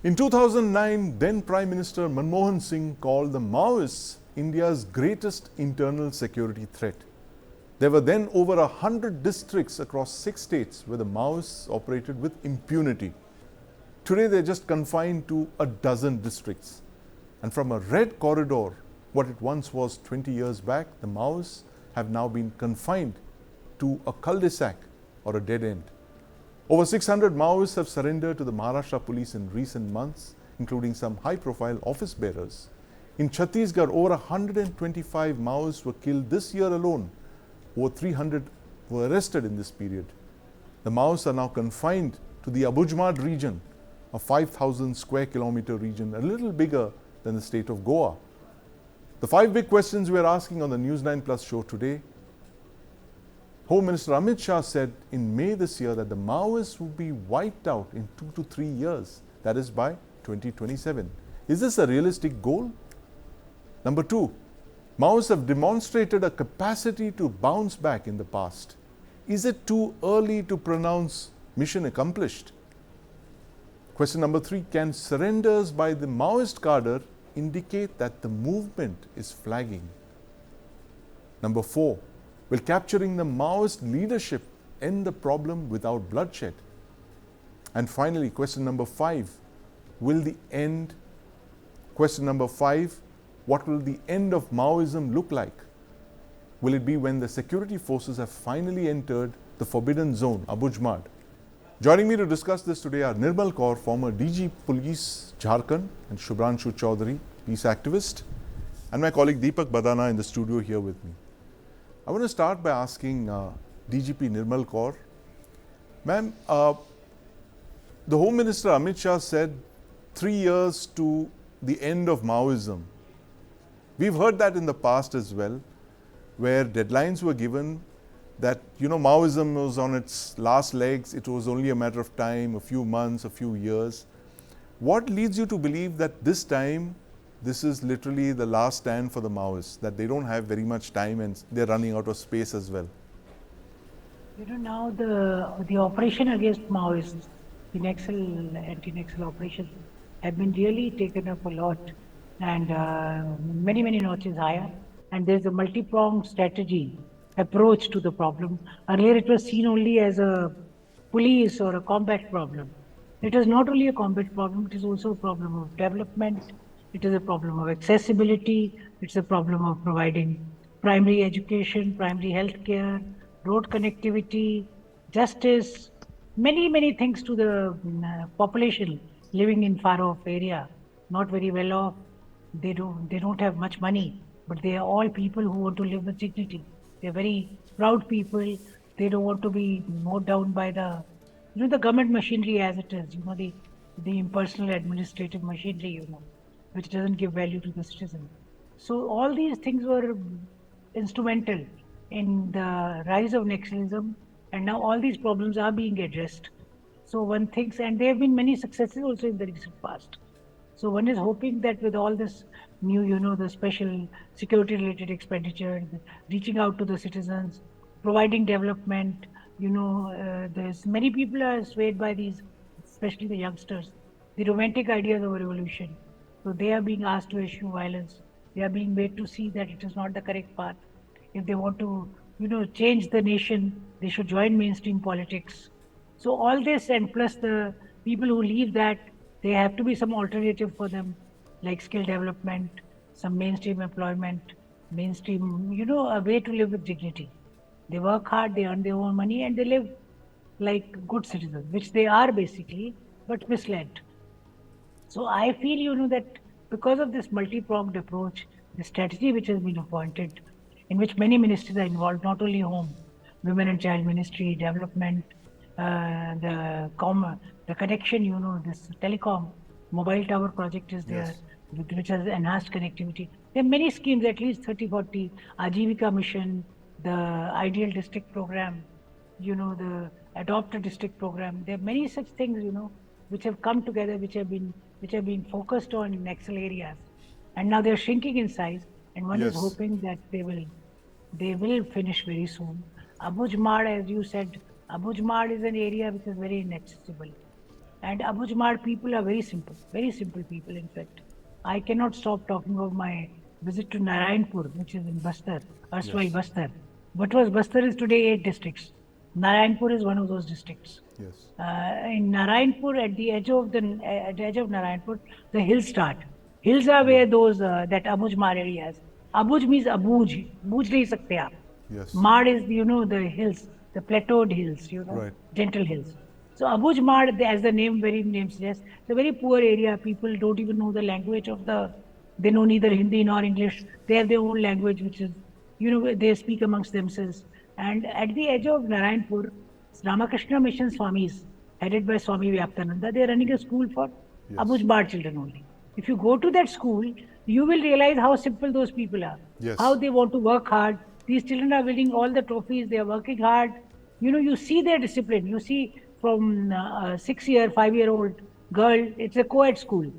In 2009, then Prime Minister Manmohan Singh called the Maoists India's greatest internal security threat. There were then over 100 districts across 6 states where the Maoists operated with impunity. Today, they're just confined to a dozen districts. And from a red corridor, what it once was 20 years back, the Maoists have now been confined to a cul-de-sac or a dead end. Over 600 Maoists have surrendered to the Maharashtra police in recent months, including some high-profile office bearers. In Chhattisgarh, over 125 Maoists were killed this year alone. Over 300 were arrested in this period. The Maoists are now confined to the Abujmad region, a 5,000 square kilometer region, a little bigger than the state of Goa. The 5 big questions we are asking on the News9 Plus show today. Home Minister Amit Shah said in May this year that the Maoists would be wiped out in 2 to 3 years, that is by 2027. Is this a realistic goal? Number 2, Maoists have demonstrated a capacity to bounce back in the past. Is it too early to pronounce mission accomplished? Question number 3, can surrenders by the Maoist cadre indicate that the movement is flagging? Number 4, will capturing the Maoist leadership end the problem without bloodshed? And finally, question number 5, what will the end of Maoism look like? Will it be when the security forces have finally entered the forbidden zone, Abujmad? Joining me to discuss this today are Nirmal Kaur, former DG Police, Jharkhand, and Shubhranshu Chaudhary, peace activist, and my colleague Deepak Badana in the studio here with me. I want to start by asking DGP Nirmal Kaur. Ma'am, the Home Minister Amit Shah said 3 years to the end of Maoism. We've heard that in the past as well, where deadlines were given that, Maoism was on its last legs. It was only a matter of time, a few months, a few years. What leads you to believe that this time, this is literally the last stand for the Maoists, that they don't have very much time and they're running out of space as well? Now the operation against Maoists, the naxal, anti-naxal operations have been really taken up a lot and many notches higher. And there's a multi-pronged strategy approach to the problem. Earlier it was seen only as a police or a combat problem. It is not only a combat problem, it is also a problem of development. It is a problem of accessibility. It's a problem of providing primary education, primary health care, road connectivity, justice, many things to the population living in far off area, not very well off. They don't have much money, but they are all people who want to live with dignity. They're very proud people. They don't want to be mowed down by the the government machinery as it is, the impersonal administrative machinery, which doesn't give value to the citizen. So all these things were instrumental in the rise of naxalism, and now all these problems are being addressed. So one thinks, and there have been many successes also in the recent past. So one is hoping that with all this new, the special security-related expenditure, reaching out to the citizens, providing development, there's many people are swayed by these, especially the youngsters, the romantic ideas of a revolution. So they are being asked to issue violence. They are being made to see that it is not the correct path. If they want to, change the nation, they should join mainstream politics. So all this, and plus the people who leave that, there have to be some alternative for them, like skill development, some mainstream employment, mainstream, a way to live with dignity. They work hard, they earn their own money, and they live like good citizens, which they are basically, but misled. So I feel, that because of this multi-pronged approach, the strategy which has been appointed, in which many ministries are involved, not only home, women and child ministry, development, the connection, this telecom, mobile tower project is there, which has enhanced connectivity. There are many schemes, at least 30, 40, Ajivika mission, the ideal district program, the adopt a district program. There are many such things, which have come together, which have been focused on naxal areas, and now they're shrinking in size. And one is hoping that they will finish very soon. Abujmad, as you said, Abujmad is an area which is very inaccessible. And Abu Jumad people are very simple people, in fact. I cannot stop talking of my visit to Narayanpur, which is in Bastar, erstwhile Yes. Bastar. What was Bastar is today 8 districts. Narayanpur is one of those districts. Yes. In Narayanpur, at the edge of Narayanpur, the hills start. Hills are where Right. those that Abuj Mar areas. Abuj means Abuj. Buj nahi sakte aap. Yes. Mar is the hills, the plateaued hills, Right. gentle hills. So Abuj Mar, as the name suggests, it's a very poor area. People don't even know the language of the. They know neither Hindi nor English. They have their own language, which is they speak amongst themselves. And at the edge of Narayanpur, Ramakrishna Mission Swamis, headed by Swami Vyaptananda, they are running a school for Yes. Abuj Bar children only. If you go to that school, you will realize how simple those people are, how Yes. they want to work hard. These children are winning all the trophies, they are working hard. You see their discipline. You see from 6 year, 5 year old girl, it's a co ed school,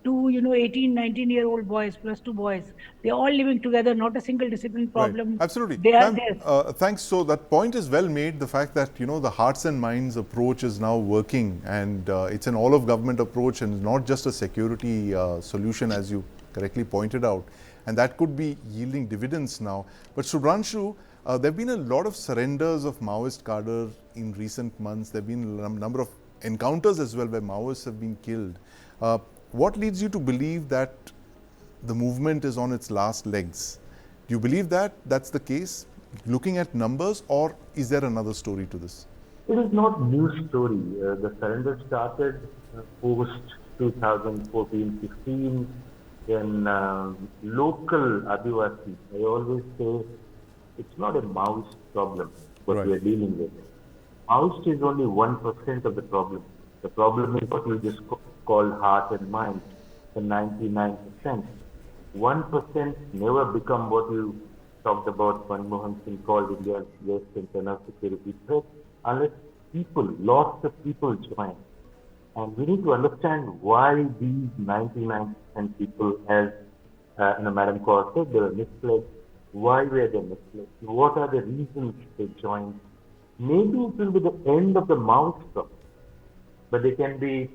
to 18, 19-year-old boys plus two boys. They're all living together, not a single discipline Right, problem. absolutely. They are Ma'am, there. thanks. So that point is well made. The fact that the hearts and minds approach is now working, and it's an all of government approach, and not just a security solution, as you correctly pointed out, and that could be yielding dividends now. But Subhranshu, there have been a lot of surrenders of Maoist cadre in recent months. There have been a number of encounters as well where Maoists have been killed. What leads you to believe that the movement is on its last legs? Do you believe that that's the case, looking at numbers, or is there another story to this? It is not new story. The surrender started post 2014-15 in local Adivasi. I always say it's not a Maoist problem what we are dealing with. Maoist is only 1% of the problem. The problem is what we just call heart and mind, the 99%. 1% never become what you talked about, Manmohan Singh called India's worst internal security threat, unless lots of people join. And we need to understand why these 99% people, as Madam Kaur said, they were misled. Why were they misled? What are the reasons they joined? Maybe it will be the end of the Maoist problem, but there can be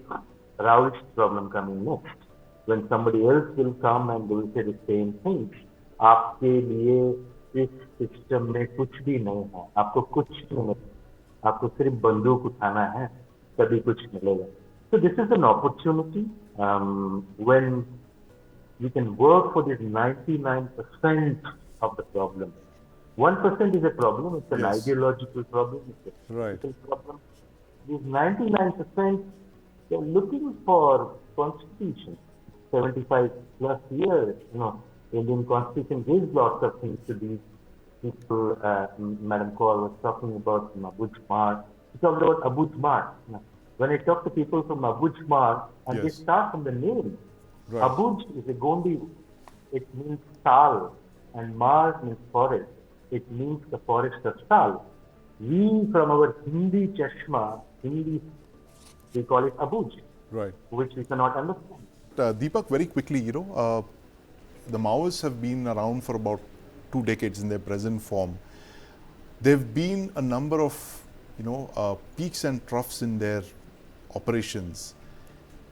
Raoult's problem coming next, when somebody else will come and they will say the same thing. आपके लिए इस system में कुछ भी नहीं है, आपको कुछ नहीं मिलेगा, आपको सिर्फ बंदूक उठाना है, तभी कुछ मिलेगा. So this is an opportunity when we can work for this 99% of the problem. 1% is a problem, it's an ideological problem, it's a political problem. These 99%, they're looking for constitution. 75 plus years, Indian constitution gives lots of things to these people. Madam Kaur was talking about from Abuj Mar. She talked about Abuj Mar. When I talk to people from Abuj Mar, and they start from the name, Abuj is a Gondi, it means Sal, and Mar means forest. It means the forest of Sal. We, from our Hindi chashma, we call it Abuj, which we cannot understand. Deepak, very quickly, the Maoists have been around for about 2 decades in their present form. There have been a number of, peaks and troughs in their operations.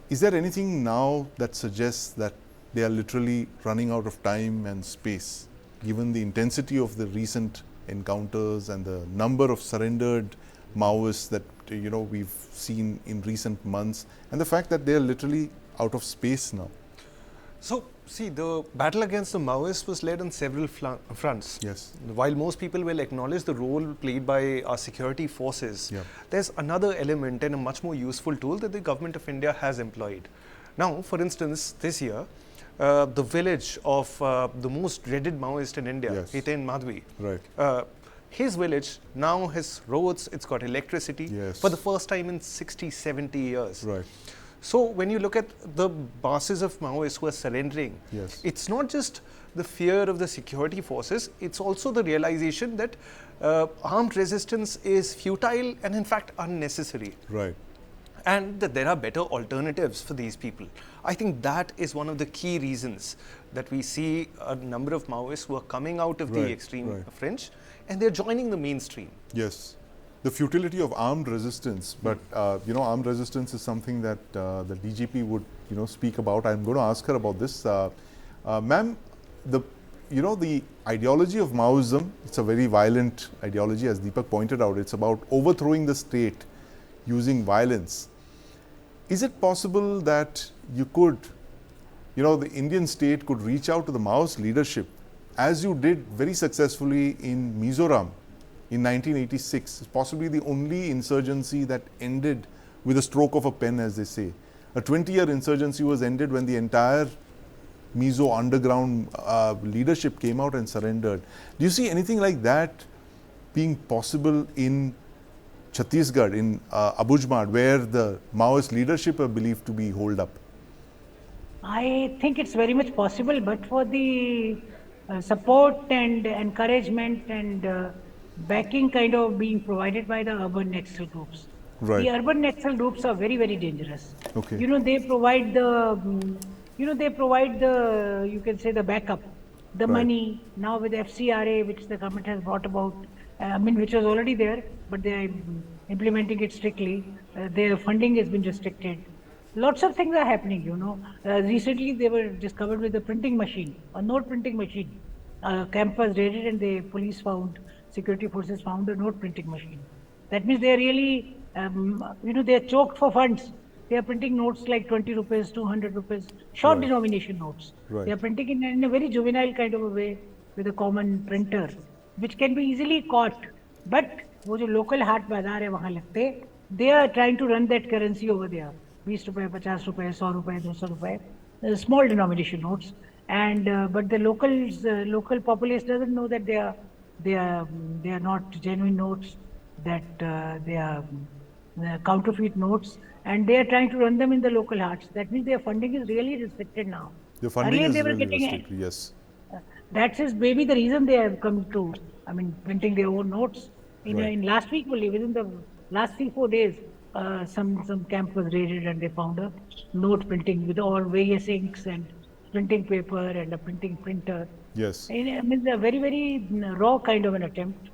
Is there anything now that suggests that they are literally running out of time and space, given the intensity of the recent encounters and the number of surrendered Maoists that we've seen in recent months, and the fact that they are literally out of space now? So, see, the battle against the Maoists was led on several fronts. Yes. While most people will acknowledge the role played by our security forces, there's another element and a much more useful tool that the government of India has employed. Now, for instance, this year, the village of the most dreaded Maoist in India, Hiten Madhvi, his village now has roads, it's got electricity for the first time in 60, 70 years. So when you look at the masses of Maoists who are surrendering, it's not just the fear of the security forces, it's also the realization that armed resistance is futile and in fact unnecessary. And that there are better alternatives for these people. I think that is one of the key reasons that we see a number of Maoists who are coming out of the extreme fringe and they're joining the mainstream. Yes. the futility of armed resistance, but armed resistance is something that the DGP would speak about. I'm going to ask her about this. Ma'am, the ideology of Maoism, it's a very violent ideology, as Deepak pointed out. It's about overthrowing the state using violence. Is it possible that the Indian state could reach out to the Maoist leadership, as you did very successfully in Mizoram in 1986, possibly the only insurgency that ended with a stroke of a pen, as they say. A 20-year insurgency was ended when the entire Mizo underground leadership came out and surrendered. Do you see anything like that being possible in Chhattisgarh, in Abujmad, where the Maoist leadership are believed to be holed up? I think it's very much possible, but for the support and encouragement and backing kind of being provided by the urban naxal groups. Right. The urban naxal groups are very, very dangerous. Okay. They provide the, you can say, the backup, the money. Now with FCRA, which the government has brought about, which was already there, but they are implementing it strictly. Their funding has been restricted. Lots of things are happening, recently they were discovered with a printing machine, a note printing machine. Camp was raided and the security forces found a note printing machine. That means they are really, they are choked for funds. They are printing notes like 20 rupees, 200 rupees, short denomination notes. Right. They are printing in a very juvenile kind of a way with a common printer, which can be easily caught. But wo jo local haat bazaar hai wahan lagte, they are trying to run that currency over there. 20 rupees, 50 rupees, 100 rupees, 200 rupees, small denomination notes. And but the local populace doesn't know that they are not genuine notes, that they are counterfeit notes, and they are trying to run them in the local hearts. That means their funding is really restricted now. The funding Earlier is they were really getting restricted, yes. That's maybe the reason they have come to, printing their own notes. In last week only, within the last 3-4 days, some camp was raided and they found a note printing with all various inks and printing paper and a printing printer. Yes. It's a very, very raw kind of an attempt,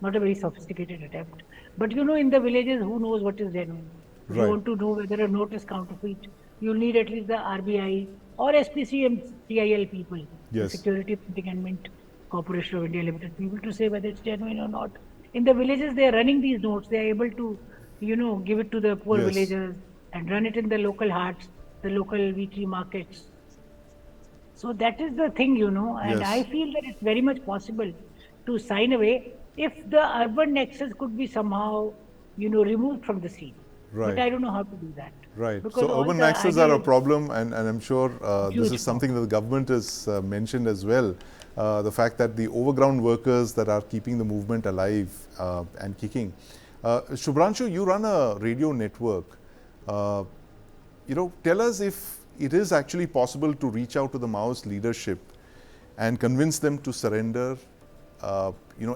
not a very sophisticated attempt. But in the villages, who knows what is genuine? If you want to know whether a note is counterfeit, you'll need at least the RBI or SPCM-CIL people, the Security Printing and Mint Corporation of India Limited people, to say whether it's genuine or not. In the villages, they are running these notes. They are able to, give it to the poor villagers and run it in the local hearts, the local weekly markets. So that is the thing, and I feel that it's very much possible to sign away if the urban nexus could be somehow, removed from the scene. Right. But I don't know how to do that. Right. Because so urban nexus are a problem, and I'm sure this is something that the government has mentioned as well. The fact that the overground workers that are keeping the movement alive and kicking. Shubhranshu, you run a radio network. Tell us if it is actually possible to reach out to the Maoist leadership and convince them to surrender,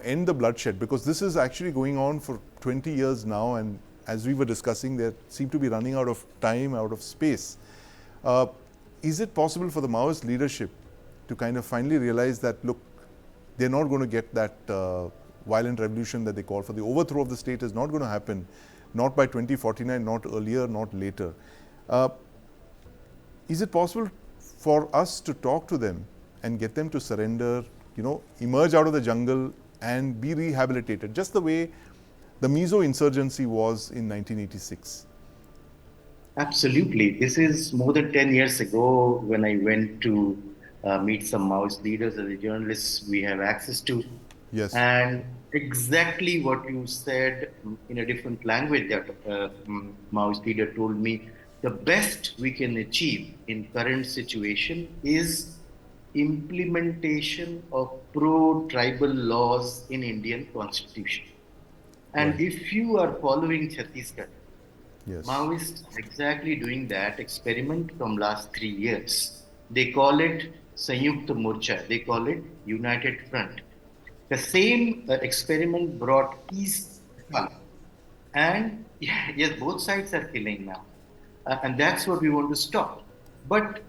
end the bloodshed, because this is actually going on for 20 years now, and as we were discussing, they seem to be running out of time, out of space. Is it possible for the Maoist leadership to kind of finally realize that, look, they're not going to get that violent revolution that they call for? The overthrow of the state is not going to happen, not by 2049, not earlier, not later. Is it possible for us to talk to them and get them to surrender, emerge out of the jungle and be rehabilitated, just the way the Mizo insurgency was in 1986? Absolutely. This is more than 10 years ago when I went to meet some Maoist leaders as a journalist we have access to. Yes. And exactly what you said in a different language that Maoist leader told me, the best we can achieve in current situation is implementation of pro-tribal laws in Indian constitution. And if you are following Chhattisgarh, Maoists are exactly doing that experiment from last 3 years. They call it Sanyukta Morcha. They call it United Front. The same experiment brought peace. And yes, both sides are killing now. And that's what we want to stop. But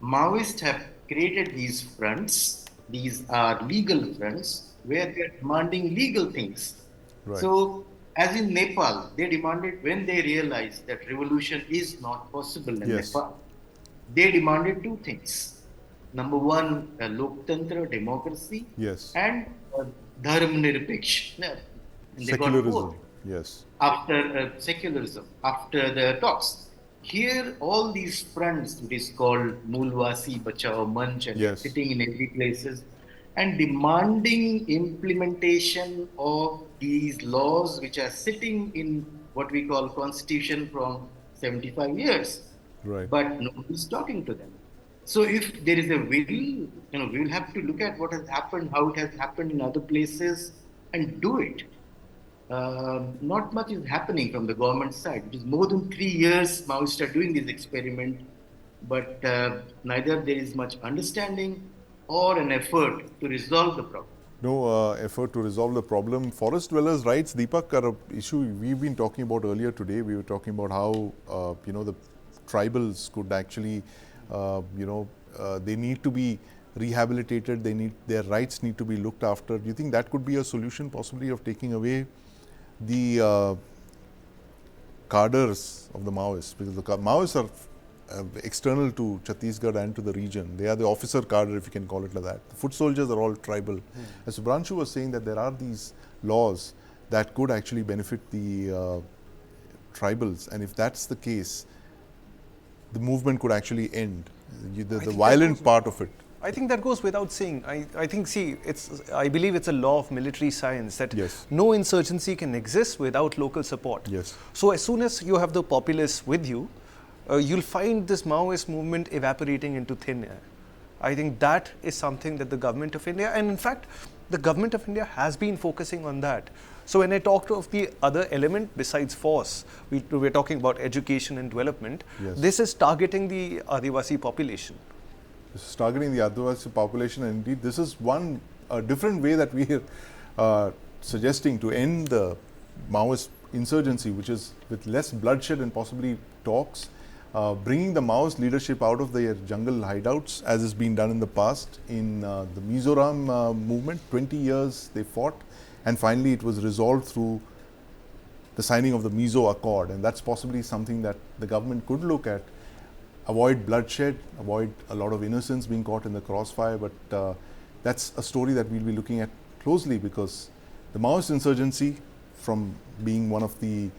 Maoists have created these fronts. These are legal fronts where they are demanding legal things. So as in Nepal, they demanded, when they realized that revolution is not possible in Yes. Nepal, they demanded two things. Number one, a Loktantra, democracy, Yes. and Dharm Nirpeksh. And they got both Secularism. Yes. after secularism, after the talks. Here, all these fronts, it is called Mulwasi Bachao Manch, and they're Yes. sitting in every places and demanding implementation of these laws which are sitting in what we call constitution from 75 years. Right. But nobody's talking to them. So if there is a will, we will have to look at what has happened, how it has happened in other places, and do it. Not much is happening from the government side. It is more than 3 years Maoists are doing this experiment, but neither there is much understanding or an effort to resolve the problem. No effort to resolve the problem. Forest dwellers' rights, Deepak, are an issue we've been talking about earlier today. We were talking about how the tribals could actually, they need to be rehabilitated. Their rights need to be looked after. Do you think that could be a solution, possibly, of taking away the cadres of the Maoists? Because the Maoists are external to Chhattisgarh and to the region. They are the officer cadre, if you can call it like that. The foot soldiers are all tribal. As Subhranshu was saying, that there are these laws that could actually benefit the tribals, and if that's the case, the movement could actually end. The violent part of it. I think that goes without saying. I think, I believe it's a law of military science that Yes. no insurgency can exist without local support. Yes. So as soon as you have the populace with you, you'll find this Maoist movement evaporating into thin air. I think that is something that the government of India, and in fact, the government of India has been focusing on that. So when I talked of the other element besides force, we're talking about education and development. Yes. This is targeting the Adivasi population. This is targeting the Adivasi population, and indeed this is one different way that we are suggesting to end the Maoist insurgency, which is with less bloodshed and possibly talks, bringing the Maoist leadership out of their jungle hideouts, as has been done in the past in the Mizoram movement. 20 years they fought, and finally it was resolved through the signing of the Mizo Accord, and that's possibly something that the government could look at. Avoid bloodshed, avoid a lot of innocents being caught in the crossfire, but that's a story that we'll be looking at closely, because the Maoist insurgency, from being one of the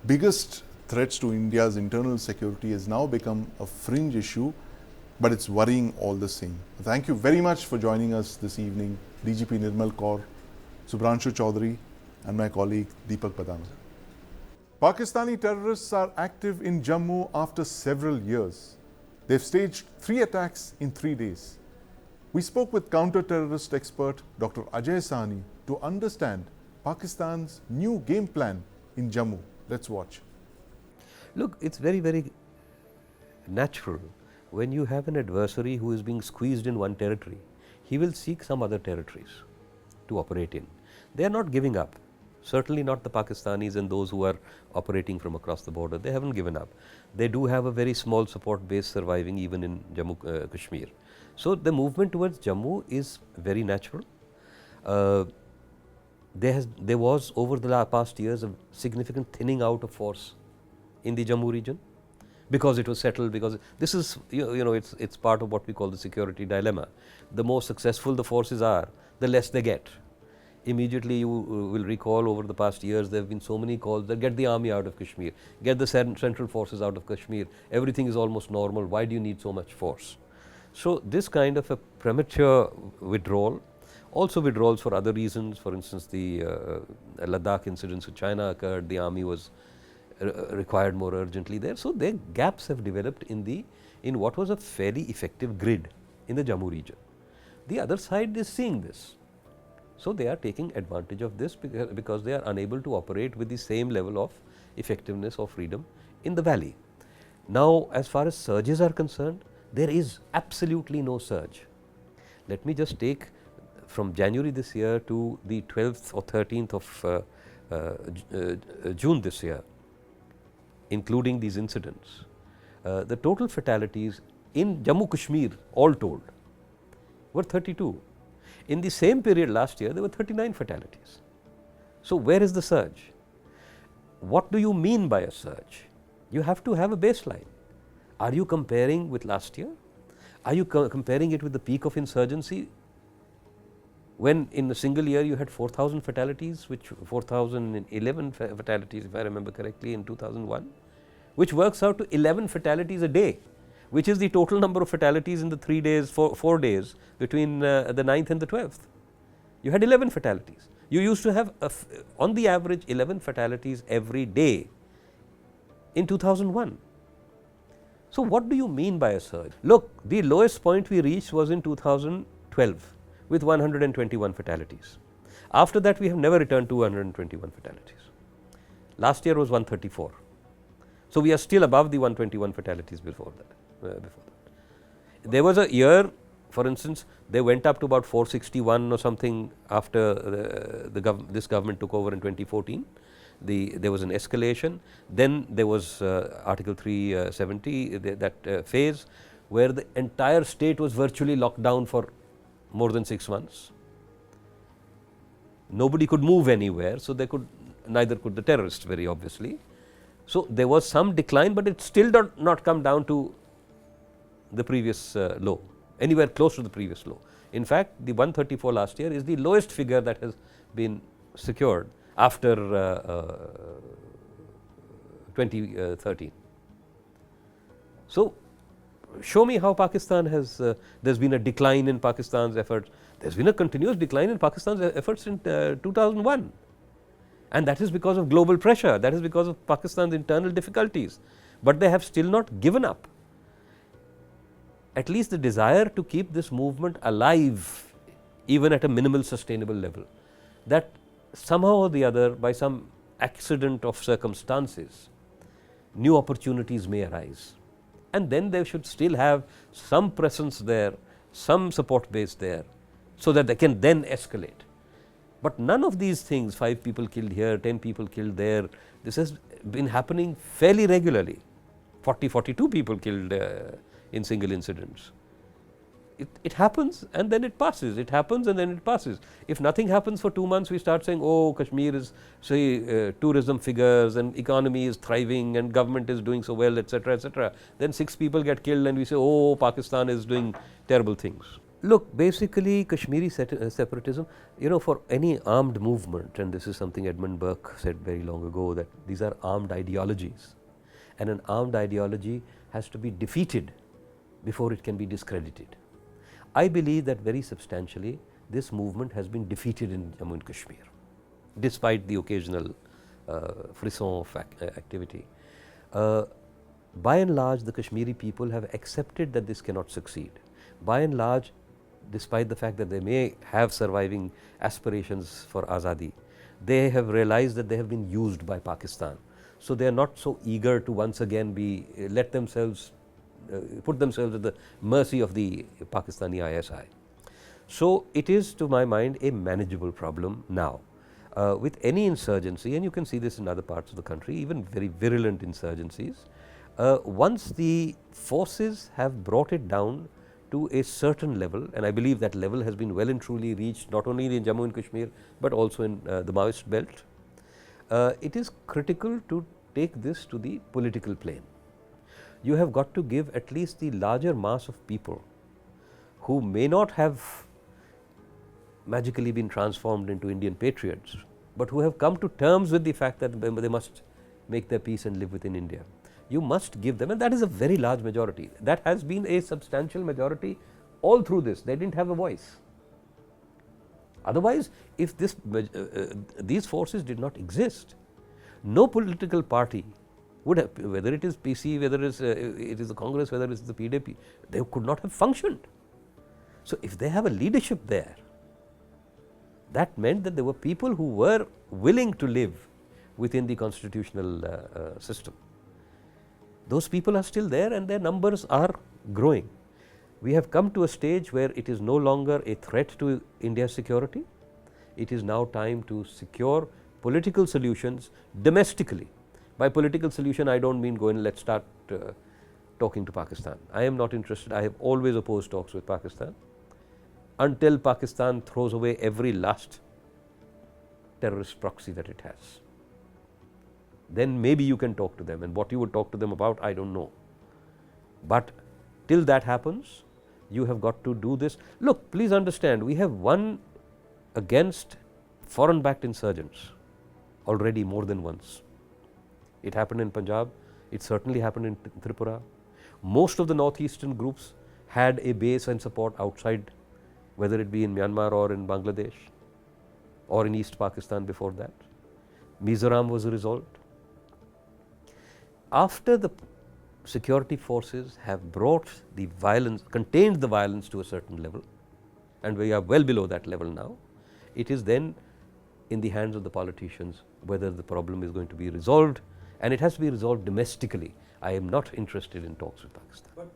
biggest threats to India's internal security, has now become a fringe issue, but it's worrying all the same. Thank you very much for joining us this evening, DGP Nirmal Kaur, Subhranshu Chaudhary, and my colleague Deepak Padana. Pakistani terrorists are active in Jammu after several years. They've staged 3 attacks in 3 days. We spoke with counter-terrorist expert Dr. Ajay Sahni to understand Pakistan's new game plan in Jammu. Let's watch. Look, it's very, very natural. When you have an adversary who is being squeezed in one territory, he will seek some other territories to operate in. They are not giving up. Certainly not the Pakistanis and those who are operating from across the border. They haven't given up. They do have a very small support base surviving even in Jammu, Kashmir. So the movement towards Jammu is very natural. There was over the past years a significant thinning out of force in the Jammu region, because it was settled, because this is, it's part of what we call the security dilemma. The more successful the forces are, the less they get. Immediately you will recall over the past years there have been so many calls that get the army out of Kashmir, get the central forces out of Kashmir, everything is almost normal, why do you need so much force? So this kind of a premature withdrawal, also withdrawals for other reasons, for instance the Ladakh incidents with China occurred, the army was required more urgently there. So their gaps have developed in what was a fairly effective grid in the Jammu region. The other side is seeing this. So they are taking advantage of this because they are unable to operate with the same level of effectiveness or freedom in the valley. Now as far as surges are concerned, there is absolutely no surge. Let me just take from January this year to the 12th or 13th of June this year, including these incidents. The total fatalities in Jammu Kashmir all told were 32. In the same period last year, there were 39 fatalities. So where is the surge? what do you mean by a surge? You have to have a baseline. Are you comparing with last year? Are you comparing it with the peak of insurgency, when in a single year you had 4,000 fatalities, which 4,011 fatalities if I remember correctly in 2001, which works out to 11 fatalities a day, which is the total number of fatalities in the 3 days, 4 days between the 9th and the 12th. You had 11 fatalities. You used to have on the average 11 fatalities every day in 2001. So, what do you mean by a surge? Look, the lowest point we reached was in 2012 with 121 fatalities. After that, we have never returned to 121 fatalities. Last year was 134. So, we are still above the 121 fatalities before that. There was a year, for instance, they went up to about 461 or something after this government took over in 2014. There was an escalation. Then there was Article 370, that phase where the entire state was virtually locked down for more than 6 months. Nobody could move anywhere, so they could, neither could the terrorists, very obviously. So, there was some decline, but it still did not come down to the previous low, anywhere close to the previous low. In fact, the 134 last year is the lowest figure that has been secured after 2013. So, show me how Pakistan has, there has been a decline in Pakistan's efforts. There has been a continuous decline in Pakistan's efforts in 2001, and that is because of global pressure, that is because of Pakistan's internal difficulties, but they have still not given up. At least the desire to keep this movement alive, even at a minimal sustainable level, that somehow or the other, by some accident of circumstances, new opportunities may arise, and then they should still have some presence there, some support base there, so that they can then escalate. But none of these things, 5 people killed here, 10 people killed there, this has been happening fairly regularly, 40, 42 people killed in single incidents. It happens and then it passes, it happens and then it passes. If nothing happens for 2 months, we start saying, oh, Kashmir is, say, tourism figures and economy is thriving and government is doing so well, etc., etc. Then 6 people get killed and we say, oh, Pakistan is doing terrible things. Look, basically Kashmiri separatism, you know, for any armed movement, and this is something Edmund Burke said very long ago, that these are armed ideologies, and an armed ideology has to be defeated before it can be discredited. I believe that very substantially this movement has been defeated in Jammu and Kashmir, despite the occasional frisson of activity. By and large, the Kashmiri people have accepted that this cannot succeed. By and large, despite the fact that they may have surviving aspirations for Azadi, they have realized that they have been used by Pakistan. So, they are not so eager to once again be let themselves put themselves at the mercy of the Pakistani ISI. So, it is, to my mind, a manageable problem now. With any insurgency, and you can see this in other parts of the country, even very virulent insurgencies, once the forces have brought it down to a certain level, and I believe that level has been well and truly reached not only in Jammu and Kashmir, but also in the Maoist belt, it is critical to take this to the political plane. You have got to give at least the larger mass of people who may not have magically been transformed into Indian patriots, but who have come to terms with the fact that they must make their peace and live within India. You must give them, and that is a very large majority. That has been a substantial majority all through this. They did not have a voice. Otherwise, if these forces did not exist, no political party would have, whether it is PC, whether it is the Congress, whether it is the PDP, they could not have functioned. So, if they have a leadership there, that meant that there were people who were willing to live within the constitutional system. Those people are still there and their numbers are growing. We have come to a stage where it is no longer a threat to India's security. It is now time to secure political solutions domestically. By political solution, I do not mean go and let us start talking to Pakistan. I am not interested. I have always opposed talks with Pakistan until Pakistan throws away every last terrorist proxy that it has. then maybe you can talk to them, and what you would talk to them about, I don't know. But till that happens, you have got to do this. Look, please understand, we have won against foreign backed insurgents already more than once. It happened in Punjab, it certainly happened in Tripura. Most of the northeastern groups had a base and support outside, whether it be in Myanmar or in Bangladesh or in East Pakistan before that. Mizoram was a result. After the security forces have brought the violence, contained the violence to a certain level, and we are well below that level now, it is then in the hands of the politicians whether the problem is going to be resolved, and it has to be resolved domestically. I am not interested in talks with Pakistan.